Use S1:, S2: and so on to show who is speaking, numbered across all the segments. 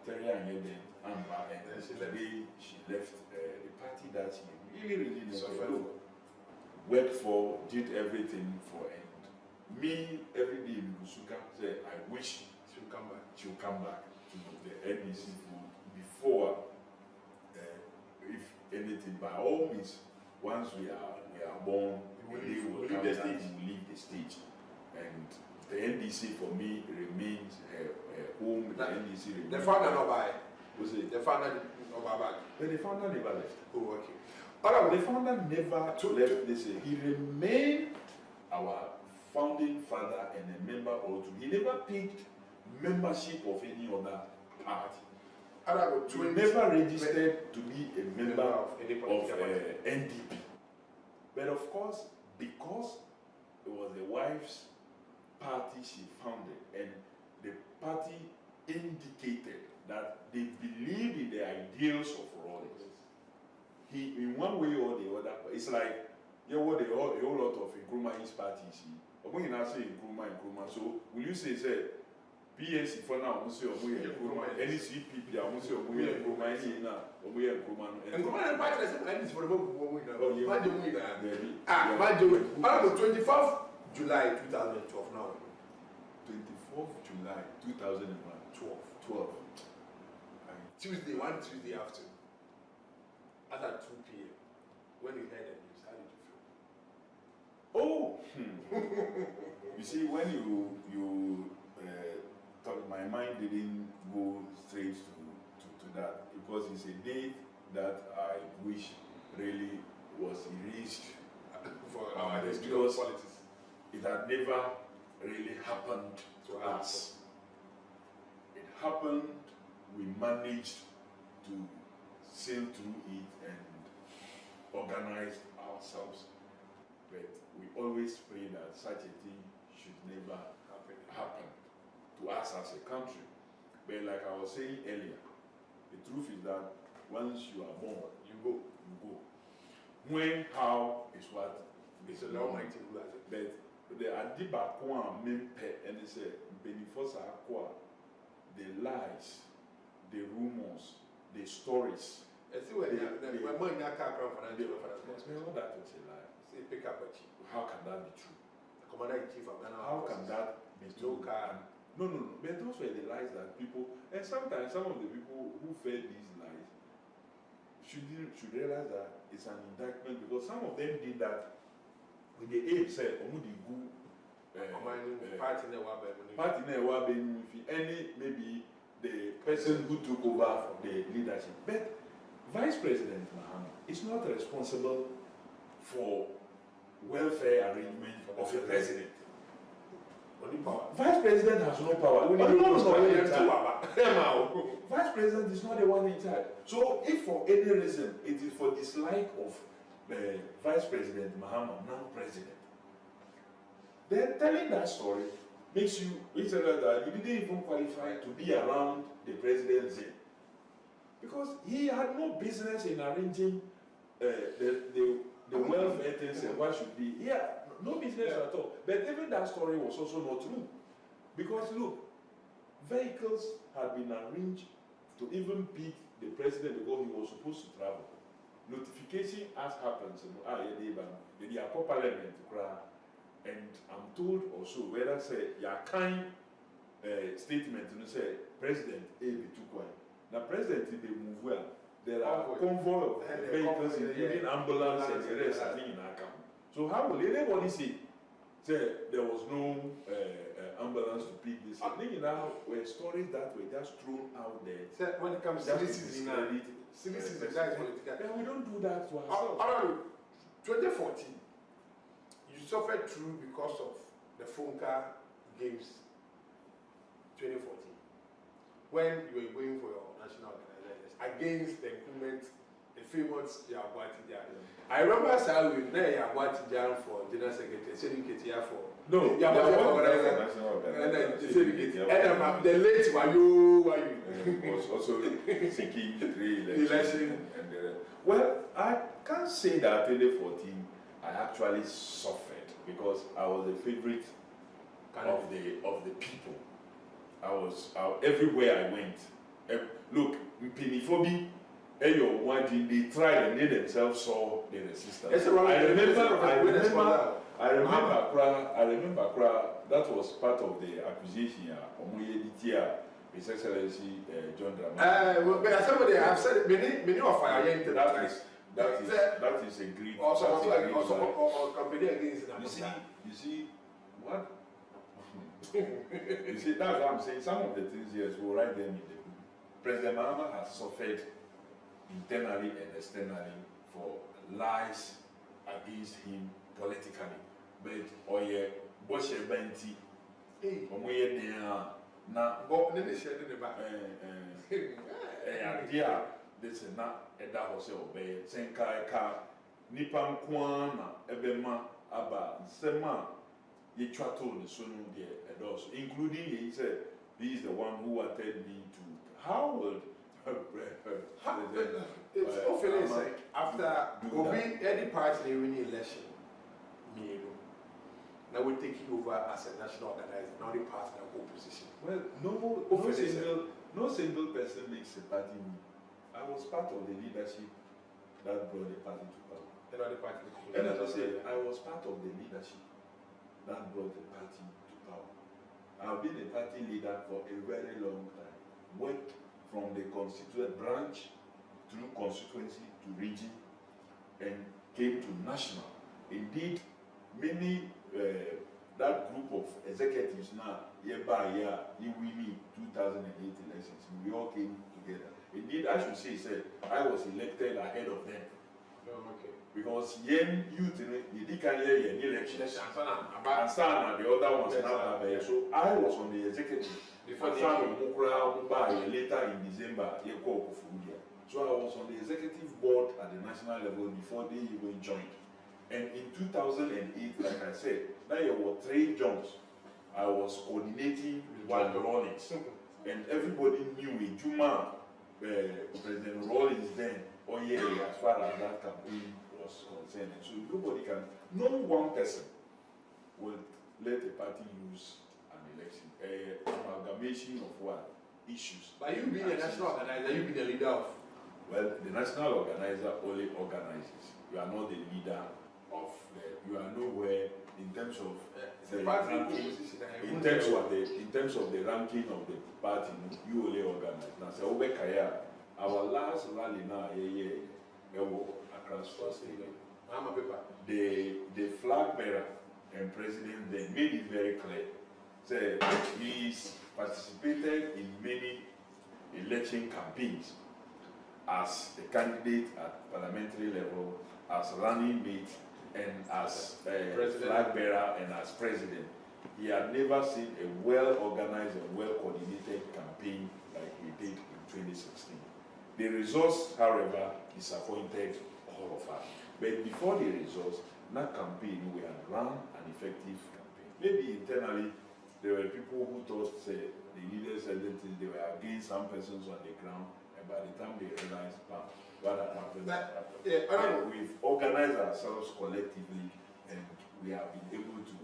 S1: and then today she left the party that she really worked for, did everything for, and me every day in Busuka said, I wish she'll come back to the NDC before, if anything, by all means, once we are born, we will leave the stage, and the NDC for me remains home. The NDC remains. The founder not by. Was it? The founder not back. But the founder never left. Oh, okay. Alright, the founder never left. He remained our founding father and a member or two. He never picked membership of any other party. He never registered to be a member of NDP. But of course, because it was the wife's party she founded, and the party indicated that they believed in the ideals of Rawlings. He, in one way or the other, it's like a whole lot of Nkrumah's parties. When you now say Nkrumah, so will you say PSC for now, Nkrumah, any CPP, Nkrumah, Nkrumah, 24th July 2012 now. 24th July 2001. 12. Tuesday after. At 2 p.m. When you heard the news, how did you feel? Oh! You see, when you my mind didn't go straight to that, because it's a date that I wish really was erased for our because politics. It had never really happened to us. It happened, we managed to sail through it and organize ourselves. But we always pray that such a thing should never happen to us as a country. But like I was saying earlier, the truth is that once you are born, you go. When, how is what is a long mighty rule. But the Adiba Kwa Mempe and they say Benifosa Akwa, the lies, the rumors, the stories. How can that be true? How can that be true? How can that be true? No. But those were the lies that people, and sometimes some of the people who fed these lies should realize that it's an indictment, because some of them did that with the aim said, any maybe the person who took over the leadership. But Vice President Mahama is not responsible for welfare arrangement of the president. Vice President has no power. Vice President is not the one in charge. So if for any reason it is for dislike of Vice President Mahama, now President, then telling that story makes you that you didn't even qualify to be around the presidency, because he had no business in arranging the welfare things and what should be. Yeah, no business at all. But even that story was also not true, because look, vehicles had been arranged to even pick the president because he was supposed to travel. Notification as happens, parliament, and I'm told also whether say your kind statement to say President A be too quiet. Now President they move well. There are convoy of vehicles, including ambulance and the rest are in account. So how will anybody say there was no ambulance to pick this? I think now were stories that were just thrown out there. So when it comes to citizens, then we don't do that to ourselves. 2014, you suffered through because of the Funka Games 2014, when you were going for your national organizations against the incumbent, the famous Yabwati Jan. I remember how we met Yabwati Jan for General Secretary, Sedicate for Yabwati for and the late Wayu was also seeking the election. Well, I can't say that 2014 I actually suffered, because I was a favorite of the people. I was everywhere I went. look, Pinifobi, they tried and they themselves saw the resistance. I remember, that was part of the accusation. His Excellency John Dramani.
S2: But somebody have said many of our
S1: that is agreed.
S2: Also company against
S1: you see what? You see, that's what I'm saying. Some of the things, yes, we'll write them in the book. President Mahama has suffered internally and externally for lies against him politically. But Boshe Benti, na
S2: Bob never shared in the back.
S1: Idea this is not a dahose obey, Senka, Nipan Kwana, Ebema, Abba, Sema, Yitrato, the son, including he said, he is the one who wanted me to. How would
S2: it's often like after Kofi Iddie party they win the election, now we're taking over as a national organizer, now the party in opposition.
S1: Well, no single person makes a party. I was part of the leadership that brought the party to power. And as I said, I was part of the leadership that brought the party to power. I've been a party leader for a very long time. Went from the constituent branch through constituency to region and came to national. Indeed, many that group of executives now, year by year, you winning 2008 elections, we all came together. Indeed, I should say, I was elected ahead of them.
S2: Oh, okay.
S1: Because yen youth, you didn't hear any elections. And Sana, the other ones now. So I was on the executive. Before later in December, so I was on the executive board at the national level before they even joined. And in 2008, like I said, there were 3 jobs. I was coordinating with Rawlings. And everybody knew in Juma, President Rawlings then, as far as that campaign was concerned. And so no one person would let a party use an election, amalgamation of what? Issues.
S2: But you being a national organizer, you be the leader of?
S1: Well, the national organizer only organizes. You are not the leader of you are nowhere in terms of the ranking. In terms of the ranking of the party, you only organize. Now, so our last rally now, across first the flag bearer and president they made it very clear. So he's participated in many election campaigns as a candidate at parliamentary level, as running mate, and as flag bearer and as president. He had never seen a well-organized and well-coordinated campaign like we did in 2016. The results, however, disappointed all of us. But before the results, that campaign, we had run an effective campaign. Maybe internally, there were people who thought, the leaders said that they were against some persons on the ground, and by the time they realized, what had happened. We've organized ourselves collectively, and we have been able to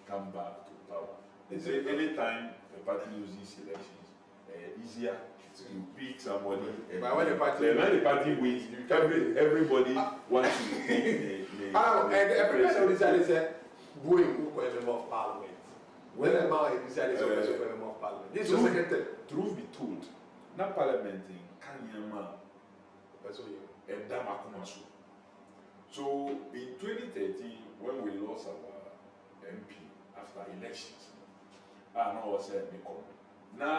S1: come back to power. They say anytime a party loses elections, easier to pick somebody.
S2: But when the
S1: party wins, everybody wants to take the
S2: and everybody decided to go and cook a member of parliament. When the man decided to go a member of parliament, this was second.
S1: Truth be told, not parliament in Kanyama. And Damakumasu. So in 2013, when we lost our MP after elections, I know I said, now,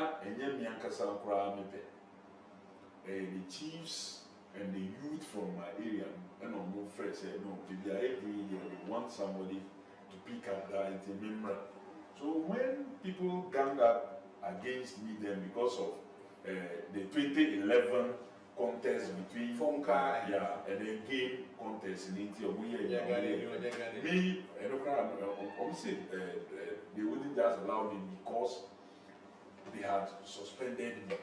S1: the chiefs and the youth from my area, and on no friends said, no, they are every year, they want somebody to pick up that memory. So when people ganged up against me then because of the 2011 contest between
S2: Fonka
S1: and then game contest in India, me and obviously they wouldn't just allow me because they had suspended me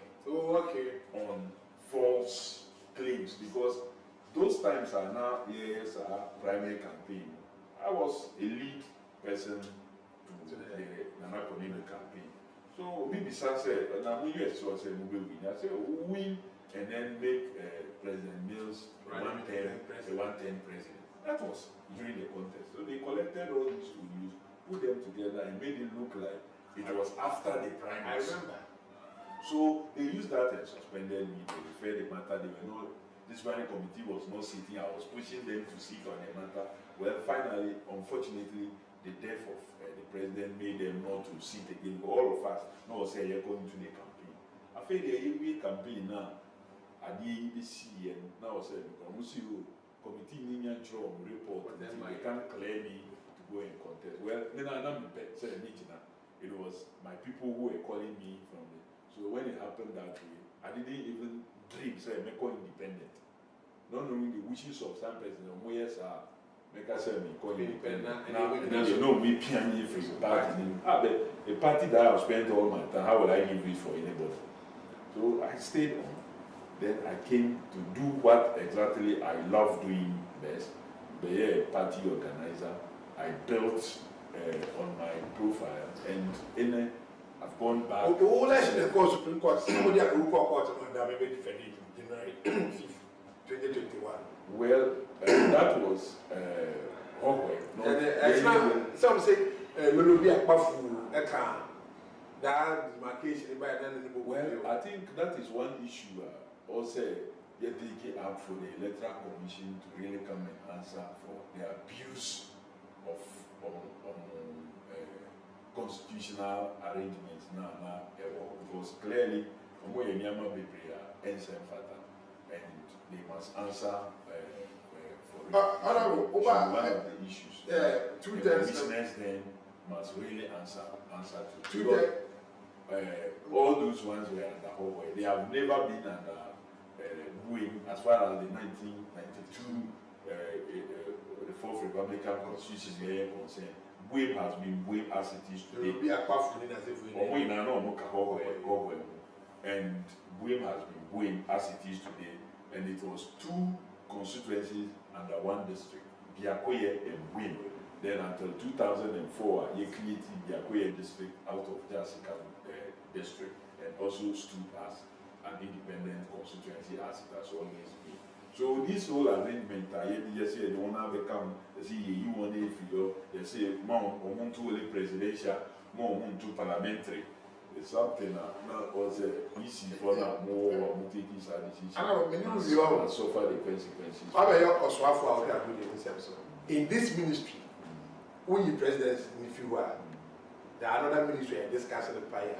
S1: on false claims, because those times are now primary campaign. I was a lead person to the Nana Konino campaign. So maybe Sa said, and I'm US so I said we win. I said win and then make President Mills a 110 president. That was during the contest. So they collected all these audios, put them together and made it look like it was after the primaries.
S2: I remember.
S1: So they used that and suspended me. They referred the matter. They were not, this running committee was not sitting. I was pushing them to sit on the matter. Well, finally, unfortunately, the death of the president made them not to sit again. All of us, now say you're going to the campaign. I feel the campaign now. I did this year. Now say committee Ninian Joe report. They can't clear me to go and contest. Well, then I don't say it was my people who were calling me from the. So when it happened that way, I didn't even dream say make independent. Not knowing the wishes of some president, yes, make us say me call independent. Now you know me piano free party. But a party that I've spent all my time, how would I give it for anybody? So I stayed on. Then I came to do what exactly I love doing best. Be a party organizer. I built on my profile, and I've gone back.
S2: Okay, all that should go Supreme Court. Somebody at the Court on maybe defended January 5th, 2021.
S1: Well, that was
S2: some say will be a buffalo, a car. That demarcation by then.
S1: Well, I think that is one issue. Also, you take it up for the Electoral Commission to really come and answer for the abuse of constitutional arrangements now, because clearly, and they must answer for one of the issues. The business then must really answer to all those ones were under Howard. They have never been under Buim as far as the 1992 the Fourth Republican Constitution is concerned. Buim has been Buim as it is today. And Buim has been Buim as it is today. And it was two constituencies under one district, Biakoye and Buim. Then until 2004, he created Biakoye district out of Jasika district and also stood as an independent constituency as it has always been. So this whole arrangement, they say they want to become, they say you want to feel, they say more on to presidential, more on to parliamentary. It's something that was easy for now more or taking this decision. And suffer the consequences.
S2: In this ministry, when you president, if you are, there are another ministry discussing the fire.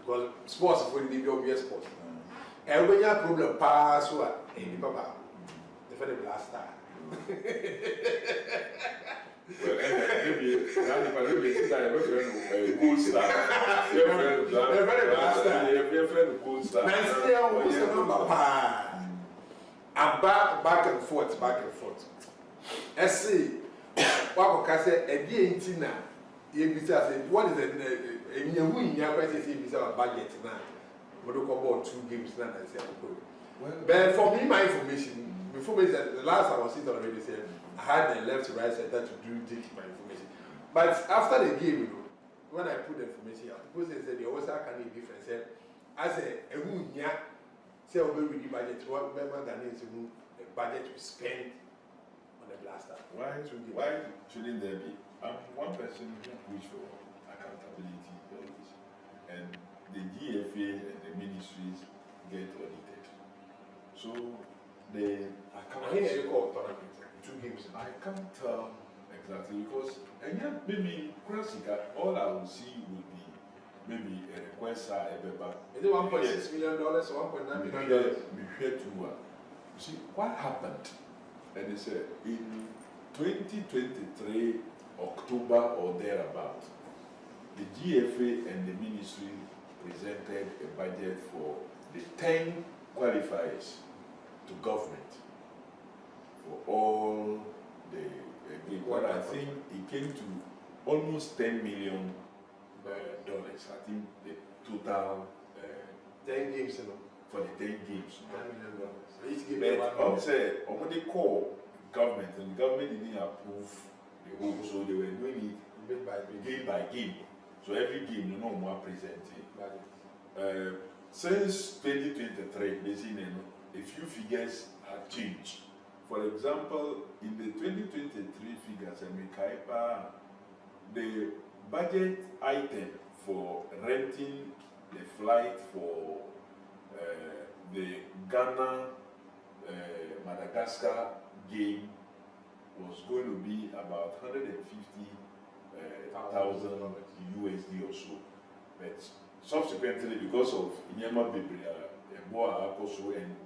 S2: Because sports will be obvious sports. And when you have problem pass what in the papa, the very last time.
S1: Well, maybe a cool star. Your friend last time. Your friend a cool star.
S2: And back and forth. I see. What can say? A D18 what is a budget now? We don't about 2 games now. But for me, my information, before me, the last I was sitting already said, I had the left to right center to take my information. But after the game, when I put the information out, people said they also can be different. I said, say, we will the budget, what member Ghanaians a budget to spend on the blaster.
S1: Why shouldn't there be? One person who push for accountability always, and the GFA and the ministries get audited. So the I can't tell exactly because maybe all I will see will be maybe a request.
S2: Is it $1.6 million or $1.9 million?
S1: You see what happened? And they said in 2023 October or thereabout, the GFA and the ministry presented a budget for the 10 qualifiers to government for all the what I think it came to almost $10 million. I think the total
S2: 10 games
S1: for the 10 games.
S2: $10 million.
S1: But say, they call government and the government didn't approve the whole, so they were doing it game by game. So every game, you know, more presenting. Since 2023, basically, a few figures have changed. For example, in the 2023 figures, the budget item for renting the flight for the Ghana Madagascar game was going to be about 150,000 USD or so. But subsequently, because of Inyama Bibria and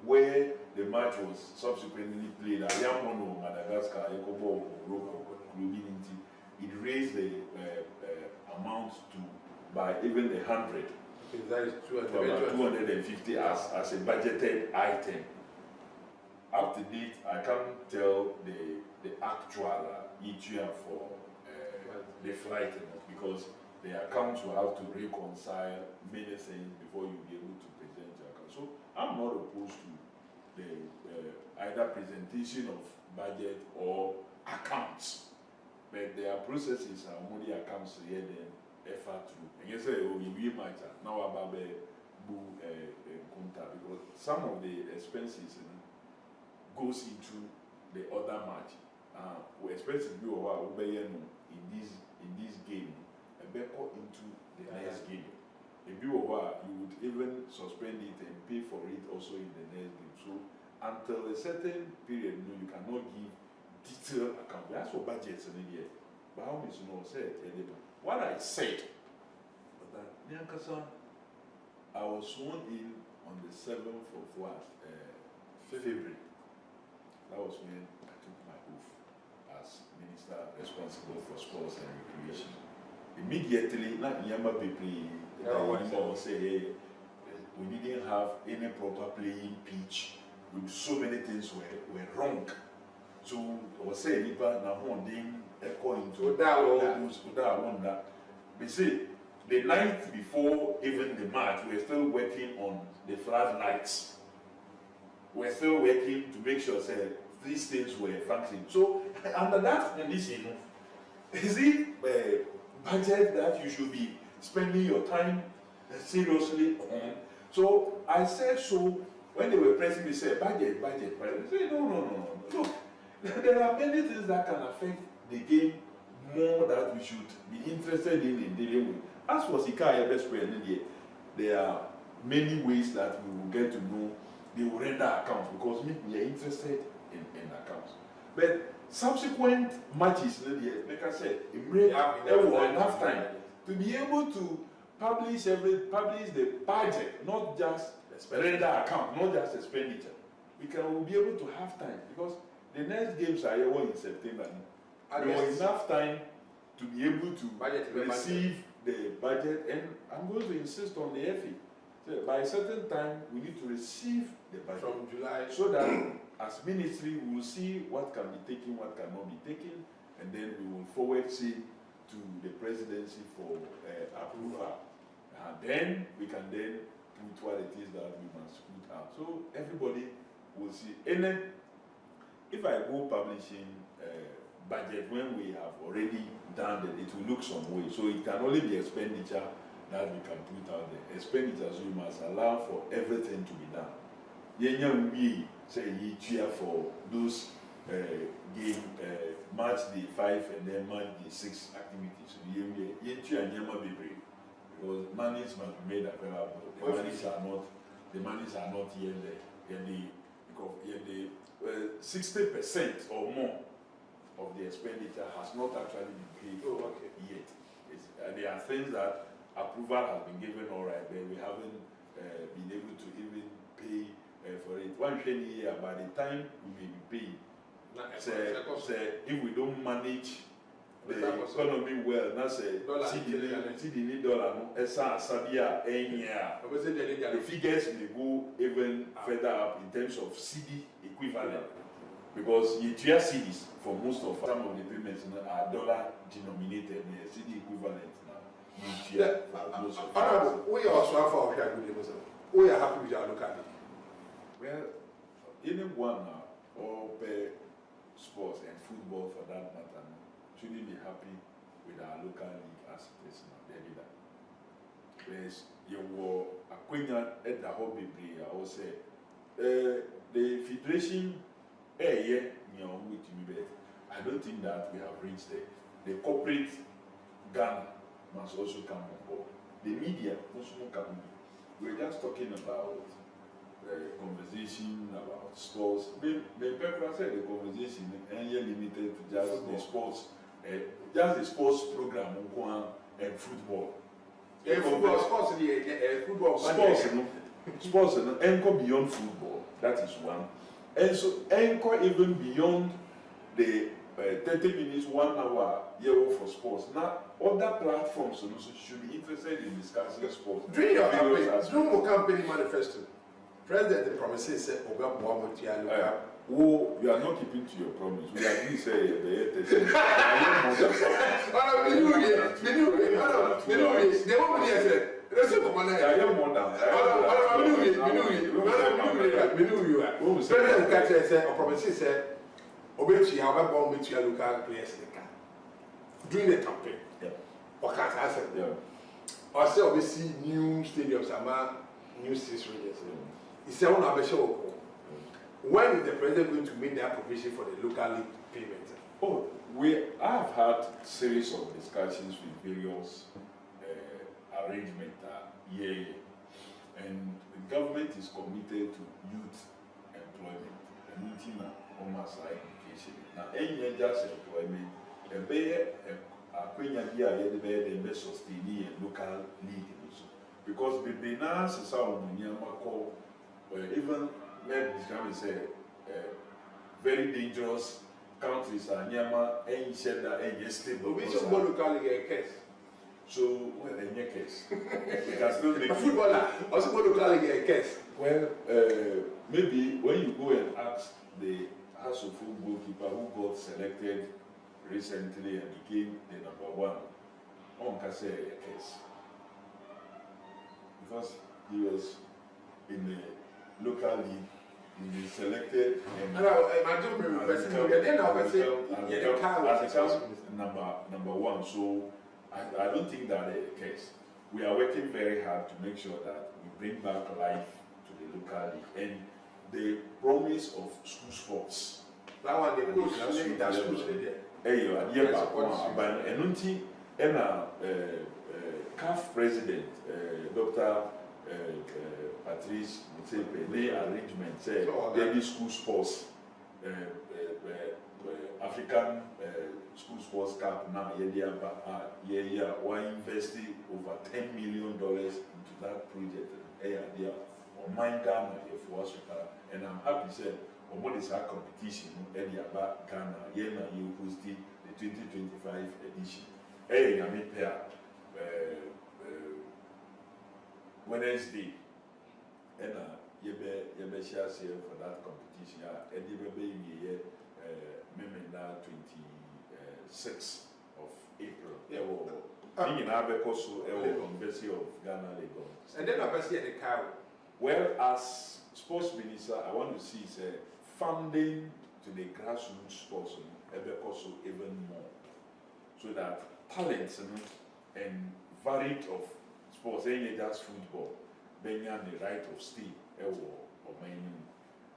S1: where the match was subsequently played, Ayamono Madagascar, it raised the amount to by even 100.
S2: That is
S1: 250 as a budgeted item. Up to date, I can't tell the actual each year for the flight because the accounts will have to reconcile many things before you be able to present your account. So I'm not opposed to the either presentation of budget or accounts, but there are processes and only accounts here then effort to. And you say, oh, we might now about because some of the expenses goes into the other match. Expenses we are in this game, and into the next game. If you would even suspend it and pay for it also in the next game. So until a certain period, you cannot give detailed account. That's for budgets in the year. But how much said what I said was that Nyankasa, I was sworn in on the 7th of February. That was when I took my oath as minister responsible for sports and recreation. Immediately, not Nyama Bipri, say, hey, we didn't have any proper playing pitch. So many things were wrong. So I was saying, echo into that. They say the night before even the match, we were still working on the floodlights. We were still working to make sure that these things were functioning. So under that condition, is it a budget that you should be spending your time seriously on? So I said so when they were pressing me, said budget. They say no. Look, there are many things that can affect the game more that we should be interested in dealing with. As for Sika best friend, there are many ways that we will get to know they will render accounts because we are interested in accounts. But subsequent matches, like I said, there was enough time to be able to publish the budget, not just render account, not just expenditure. We'll be able to have time because the next games are here in September. There was enough time to be able to receive the budget, and I'm going to insist on the FA. So by a certain time, we need to receive the budget
S2: from July,
S1: so that as ministry we will see what can be taken, what cannot be taken, and then we will forward it to the presidency for approval. And then we can then put what it is that we must put out. So everybody will see. And then if I go publishing budget when we have already done it, it will look some way. So it can only be expenditure that we can put out there. Expenditures, we must allow for everything to be done. We say you cheer for those game match day 5 and then match day 6 activities. You cheer and because monies must be made available. The monies are not yet there. Because 60% or more of the expenditure has not actually been paid for yet. There are things that approval has been given, all right, but we haven't been able to even pay for it. One year, by the time we may be paying, if we don't manage the economy well, that's a CDN dollar, the figures may go even further up in terms of CD equivalent. Because you hear CDs for most of some of the payments are dollar denominated, CD equivalent now.
S2: We also have our we are happy with our locality.
S1: Well, anyone or sports and football for that matter shouldn't be happy with our local league as it is now. There's your Aquina at the hobby, I will say. The federation, with me, I don't think that we have reached there. The corporate Ghana must also come on board. The media also come on. We're just talking about conversation about sports. The people said the conversation and limited to just football. The sports, just the sports program and football.
S2: Football,
S1: sports, anchor beyond football. That is one. And so anchor even beyond the 30 minutes, 1 hour, for sports. Now, other platforms should be interested in discussing sports.
S2: During your campaign manifesto, President promises said,
S1: oh, you are not keeping to your promise. We agree, say,
S2: during the campaign, or can't answer. Or say, we see new stadiums, new cities. He said, when is the president going to make that provision for the local league payment?
S1: Oh, I have had series of discussions with various arrangements and the government is committed to youth employment and education. Now, any just employment, a sustain a local league because the now even let this say very dangerous countries are near any shelter and stable.
S2: We should go local league case.
S1: So, well, in your case, we can still make
S2: footballer also go local league case.
S1: Well, maybe when you go and ask the House of Football goalkeeper who got selected recently and became the #1, on can say a case because he was in the local league. He was selected and #1. So I don't think that is the case. We are working very hard to make sure that we bring back life to the local league and the promise of school sports.
S2: That one they go to that school
S1: and CAF president Dr. Patrice Mutsepe arrangement said there is school sports African school sports cup now we're investing over $10 million into that project on my Ghana and I'm happy to say what is our competition about Ghana you hosted the 2025 edition Wednesday and you be share for that competition and you be 26th of April. In Abekoso, University of Ghana, Lagos.
S2: And then I see the car.
S1: Well, as sports minister, I want to see funding to the grassroots sports Abekoso even more, so that talents and variety of sports, ain't just football, being the right of stay or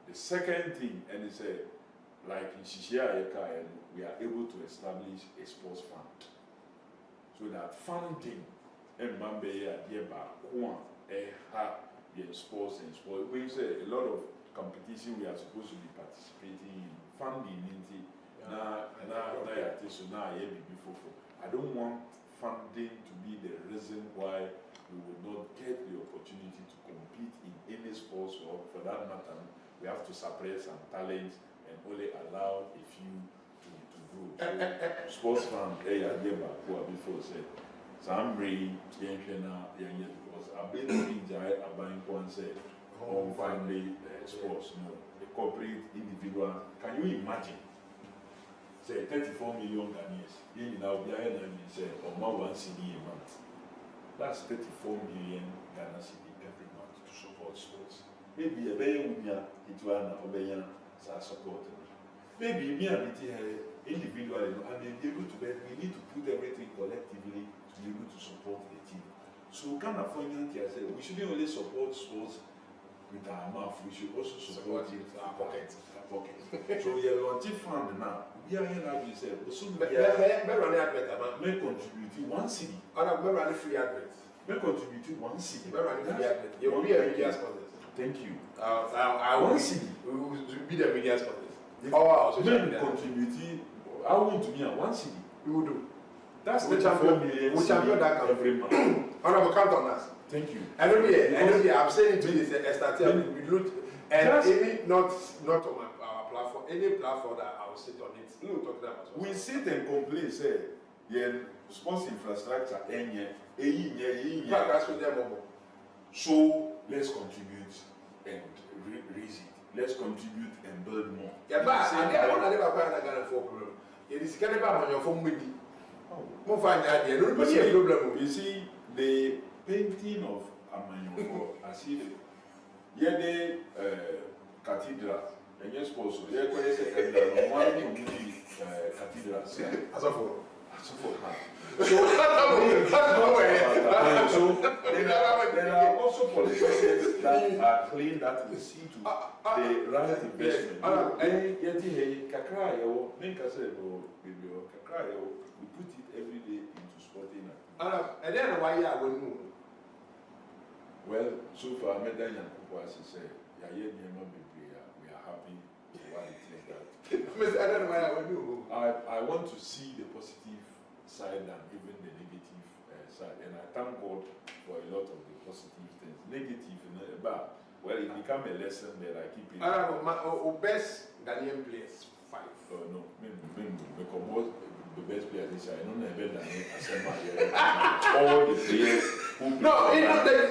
S1: the second thing, and it's like in Shishia we are able to establish a sports fund. So that funding and Mambaya sports and sport. We say a lot of competition we are supposed to be participating in funding I don't want funding to be the reason why we will not get the opportunity to compete in any sports, or for that matter, we have to suppress some talents and only allow a few to grow. So, sports fund, before said, so I'm really because I've been buying one said, home family sports, the corporate, individual. Can you imagine? Say 34 million Ghanaians, in now say, or more 1 cedi a month. That's 34 million Ghana cedi every month to support sports. Maybe a baby it will support. Maybe me a bit individually, and they'll be able to, but we need to put everything collectively to be able to support the team. So kind of funny, we shouldn't only support sports with our mouth, we should also support it with our pocket. So we are launching fund now. We are here like you said, may contribute 1 city.
S2: I'm free advert.
S1: May contribute 1 city.
S2: You will be a media sponsor.
S1: Thank you.
S2: I will
S1: 1 city.
S2: We will be the media sponsors.
S1: May contribute. I want to be a 1 city.
S2: We will do.
S1: That's
S2: the
S1: 4 million.
S2: We champion that
S1: every month.
S2: Honorable, count on us.
S1: Thank you.
S2: I don't know. I'm saying to you, we look and any not on our platform, any platform that I will sit on it. No talking about.
S1: We sit and complain, say, sports infrastructure, so let's contribute and raise it. Let's contribute and build more.
S2: Yeah, but I never find that kind of problem. It is kind of on your phone with you. We'll find that there. No problem.
S1: You see, the painting of Amanyofo as if the cathedral, and yes, also, there is a cathedral.
S2: As of for
S1: so there are also politicians that are clean that will see to the right investment. And yet, Kakrayo, we put it every day into sporting.
S2: And then why I will move.
S1: Well, so far, Medan and Kukwasi say, we are happy why it is that. I want to see the positive side and even the negative side, and I thank God for a lot of the positive things. Negative, but well, it became a lesson that I keep it.
S2: My best Ghanaian players 5.
S1: Oh no, because the best players this year, I don't know better than all the players who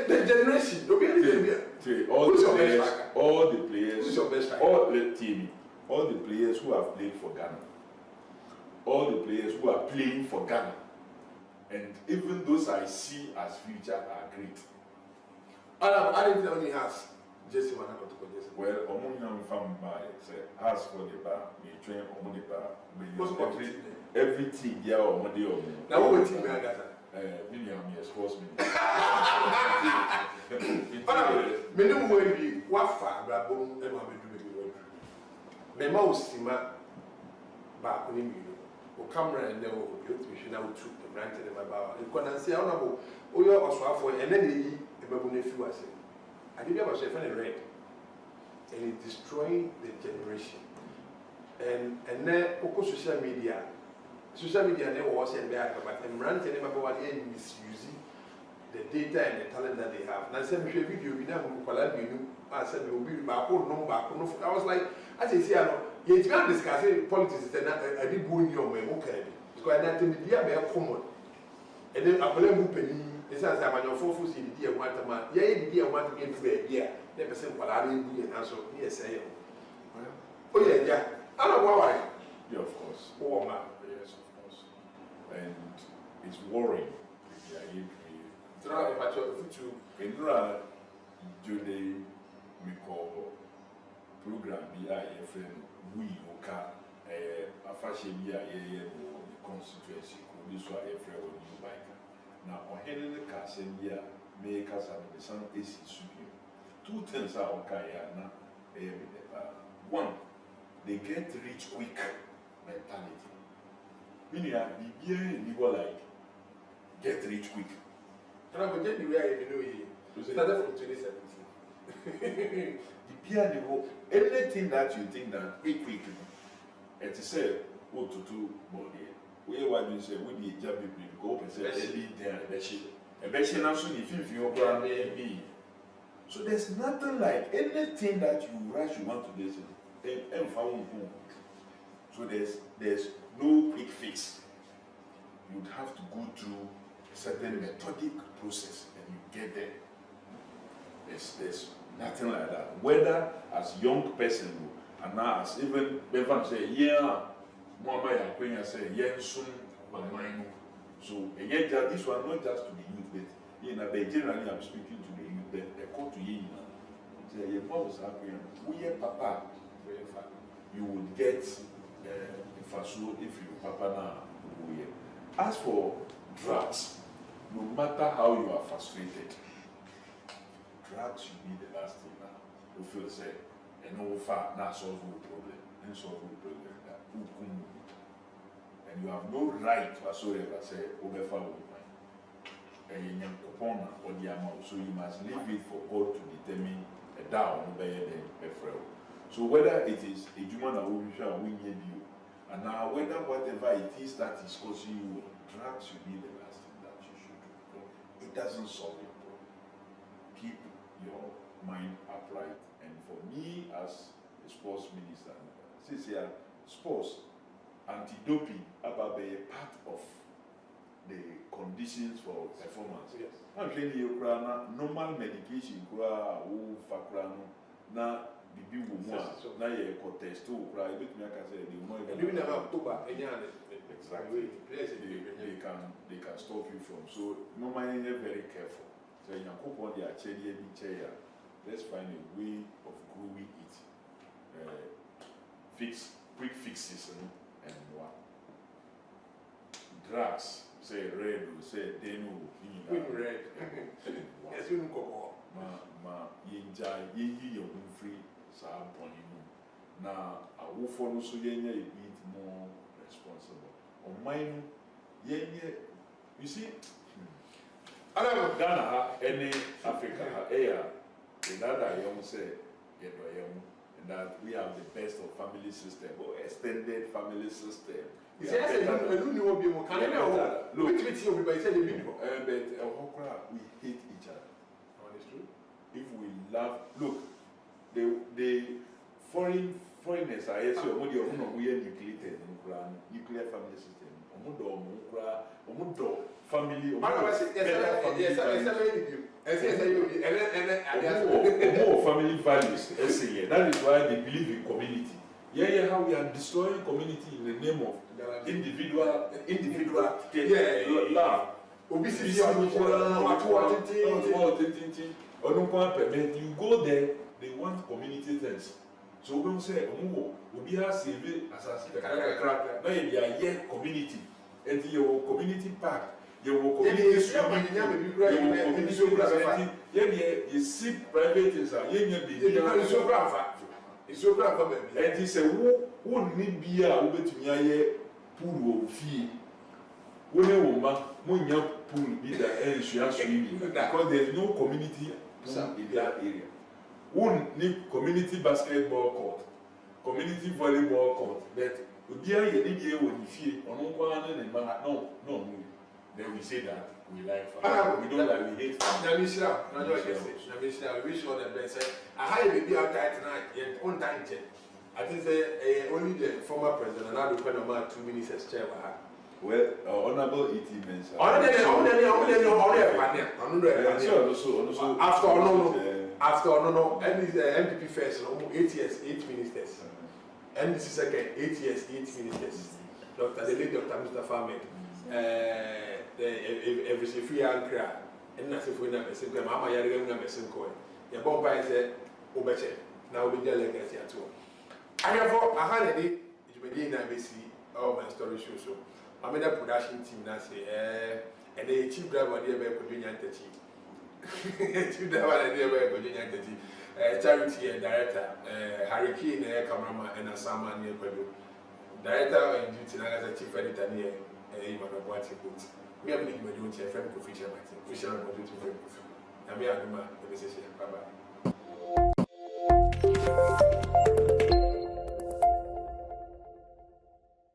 S2: the generation.
S1: All the players.
S2: Who's your best striker?
S1: All the players who have played for Ghana. All the players who are playing for Ghana. And even those I see as future are great.
S2: I didn't only has Jesse Manako to Jesse.
S1: Well, among young family, say, as for the bar, we train on the bar. Everything there or Monday or
S2: now, what team I got?
S1: William, sports
S2: Minimum will be what far, Brabon, and Mamma do it. My mouse, back on you. Or camera and then we should now troop the brand in my bar. You can say, honorable, oh, you're also for and then they eat a baboon if you are saying. I did have a chef and red. And it destroying the generation. And then, of course, social media never was and back, but I'm ranting about what they misusing the data and the talent that they have. And I said, video, we never I said, we will be back. I was like, as I say, you can't discuss politics, I did go in your way, okay. Because I didn't be a common. And then I will move penny. It says, I'm on your 4 foot in the dear one man. Yeah, the dear one to get to a year. Never said, well, I didn't be an answer. Yes, I am. Oh, yeah. I don't know why.
S1: Yeah, of course.
S2: Oh, man.
S1: Yes, of course. And it's worrying. Jude Miko program be a friend, we oka a fashion be a constituency, this was a friend of you bike. Now, on Henry Cassin, yeah, make us have the sun AC suit. 2 things are okay, now. One, they get rich quick mentality. Meaning, you go like get rich quick.
S2: And I'm going to be where you know started from 2017.
S1: Anything that you think that quick, it is said, oh, to body. We want to say, we need job people go and say, a bashing also if you program me. So there's nothing like anything that you rush, you want to do. So there's no quick fix. You'd have to go through a certain methodic process and you get there. There's nothing like that. Whether as young person and now as even Bevan say, yeah, Mama Yakwenya say, yeah, soon my mind. So again, this one not just to the youth, but generally I'm speaking to the youth, but they call to you. Say, yeah, what was happening? We are papa, you would get if you papa na as for drugs, no matter how you are frustrated, drugs should be the last thing now. You feel say, and no far not solve the problem, and solve the problem that and you have no right whatsoever say overfall woman. And you coupon or the amount, so you must leave it for God to determine a down better than a frail. So whether it is a human or we shall win you, and now whether whatever it is that is causing you, drugs should be the last thing that you should do. It doesn't solve your problem. Keep your mind upright. And for me as a sports minister, since here sports, anti-doping about be a part of the conditions for performance.
S2: Yes.
S1: I'm saying you normal medication na bibi woman na ye contest to cry bit me can say the woman
S2: even never October exactly
S1: they can stop you from. So normally they're very careful. So you can on their chair, let's find a way of growing it. Quick fixes and what drugs say red or say deno
S2: red yes you know
S1: ma yinja yi your free sa boni mu na awofo no so yenya a bit more responsible on mine yenye you see Ghana ha any Africa ha that young say and that we have the best of family system or extended family system.
S2: You say I don't know be more. Can I know? Look, we hate each
S1: other.
S2: Oh, it's true.
S1: If we love, look, the foreigners are yes, we are nuclear family system. Family. More family values. That is why they believe in community. Yeah, how we are destroying community in the name of individual love. Obesity, you go there, they want community things. So when we say, we are saving as now you are community, and your community park, your community you see private things,
S2: it's so grand for me.
S1: And he said, who need be a bit to me pool of fee? When you pool be the end, she has swimming because there's no community in that area. Who need community basketball court, community volleyball court, but you need here when you feel no. Then we say that we like family. We don't like we hate family.
S2: We wish all the best. I highly maybe outside tonight, yet on time. I think only the former president and now the depend on 2 minutes as chair.
S1: Well, honorable Iddie means.
S2: After and is MPP first, 8 years, 8 ministers. And this is second, 8 years, 8 ministers. Dr. The late Dr. Mustafa Ahmed. Every free and cry, and that's if we never sing. Mamma, you're never sing. Your bomb said, Obeche, now we get legacy at all. I have a holiday, it may be all my story show. So I made a production team that say, and the chief driver, dear by Virginia Chief driver, dear by Virginia charity and director, Harry Kane, cameraman, and a Sama near Peru. Director and duty as a chief editor near. We have been doing a friend of Fisher, we shall go to Fisher. I may have been a bye bye.